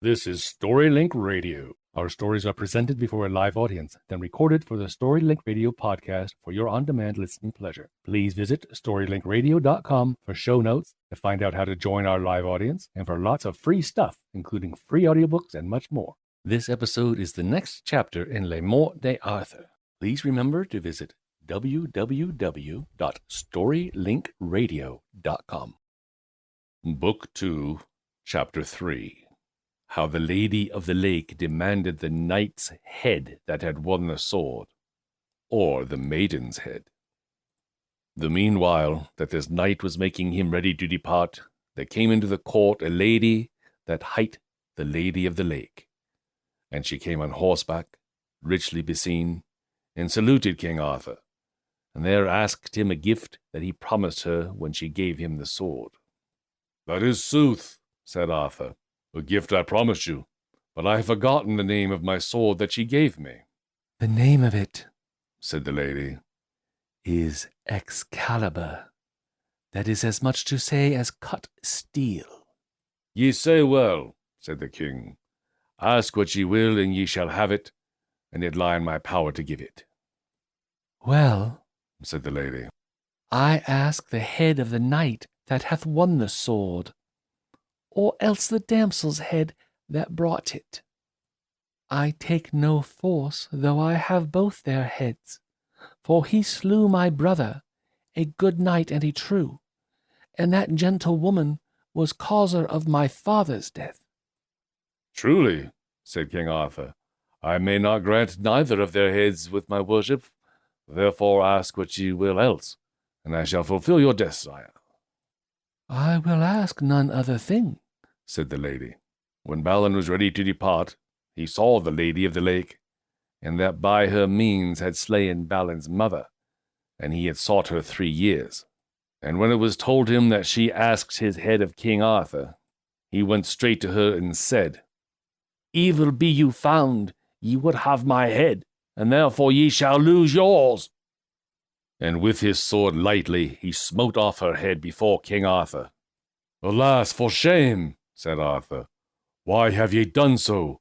This is StoryLink Radio. Our stories are presented before a live audience, then recorded for the StoryLink Radio podcast for your on-demand listening pleasure. Please visit StoryLinkRadio.com for show notes, to find out how to join our live audience, and for lots of free stuff, including free audiobooks and much more. This episode is the next chapter in MORTE D'ARTHUR. Please remember to visit www.storylinkradio.com. Book 2, Chapter 3. How the Lady of the Lake demanded the knight's head that had won the sword, or the maiden's head. The meanwhile that this knight was making him ready to depart, there came into the court a lady that hight the Lady of the Lake. And she came on horseback, richly beseen, and saluted King Arthur, and there asked him a gift that he promised her when she gave him the sword. "That is sooth," said Arthur, "a gift I promised you, but I have forgotten the name of my sword that she gave me." "The name of it," said the lady, "is Excalibur. That is as much to say as cut steel." "Ye say well," said the king. "Ask what ye will, and ye shall have it, and it lie in my power to give it." "Well," said the lady, "I ask the head of the knight that hath won the sword, or else the damsel's head that brought it. I take no force, though I have both their heads, for he slew my brother, a good knight and a true, and that gentle woman was causer of my father's death." "Truly," said King Arthur, "I may not grant neither of their heads with my worship. Therefore ask what ye will else, and I shall fulfill your desire." "I will ask none other thing," said the lady. When Balin was ready to depart, he saw the Lady of the Lake, and that by her means had slain Balin's mother, and he had sought her 3 years. And when it was told him that she asked his head of King Arthur, he went straight to her and said, "Evil be you found, ye would have my head, and therefore ye shall lose yours." And with his sword lightly he smote off her head before King Arthur. "Alas, for shame!" said Arthur. "Why have ye done so?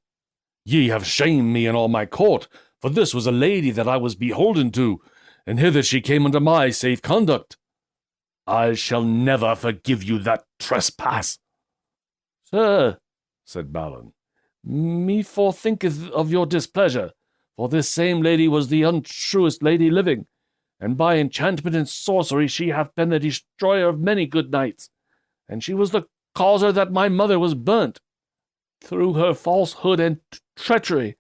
Ye have shamed me and all my court, for this was a lady that I was beholden to, and hither she came under my safe conduct. I shall never forgive you that trespass." "Sir," said Balin, "me forethinketh of your displeasure, for this same lady was the untruest lady living, and by enchantment and sorcery she hath been the destroyer of many good knights, and she was the causer that my mother was burnt, through her falsehood and treachery."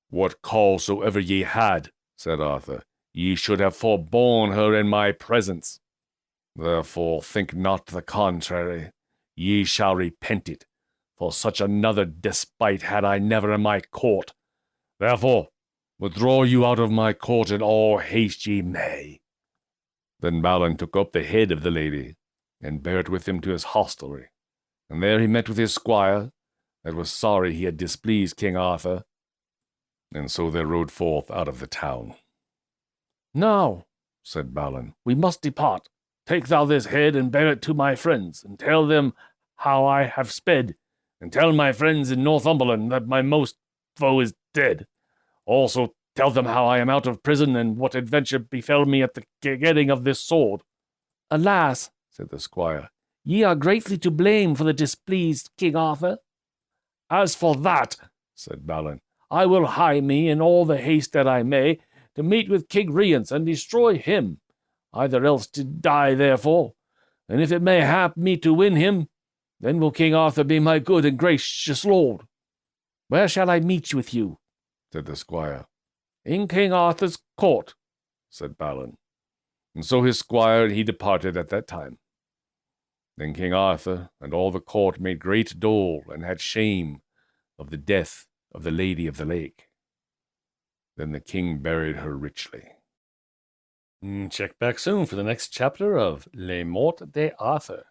"What cause soever ye had," said Arthur, "ye should have forborne her in my presence. Therefore think not the contrary. Ye shall repent it, for such another despite had I never in my court. Therefore withdraw you out of my court in all haste ye may." Then Balin took up the head of the lady, and bare it with him to his hostelry, and there he met with his squire, that was sorry he had displeased King Arthur, and so they rode forth out of the town. "Now," said Balin, "we must depart. Take thou this head, and bear it to my friends, and tell them how I have sped, and tell my friends in Northumberland that my most foe is dead. Also tell them how I am out of prison, and what adventure befell me at the getting of this sword." "Alas," said the squire, "ye are greatly to blame for the displeased King Arthur." "As for that," said Balin, "I will hie me in all the haste that I may to meet with King Rience and destroy him, either else to die therefore. And if it may hap me to win him, then will King Arthur be my good and gracious lord." "Where shall I meet with you?" said the squire. "In King Arthur's court," said Balin. And so his squire and he departed at that time. Then King Arthur and all the court made great dole and had shame of the death of the Lady of the Lake. Then the king buried her richly. Check back soon for the next chapter of MORTE D'ARTHUR.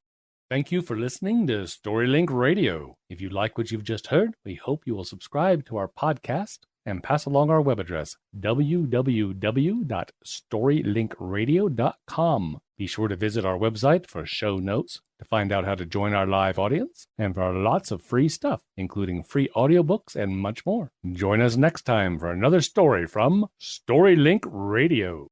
Thank you for listening to StoryLink Radio. If you like what you've just heard, we hope you will subscribe to our podcast. and pass along our web address, www.storylinkradio.com. Be sure to visit our website for show notes, to find out how to join our live audience, and for lots of free stuff, including free audiobooks and much more. Join us next time for another story from StoryLink Radio.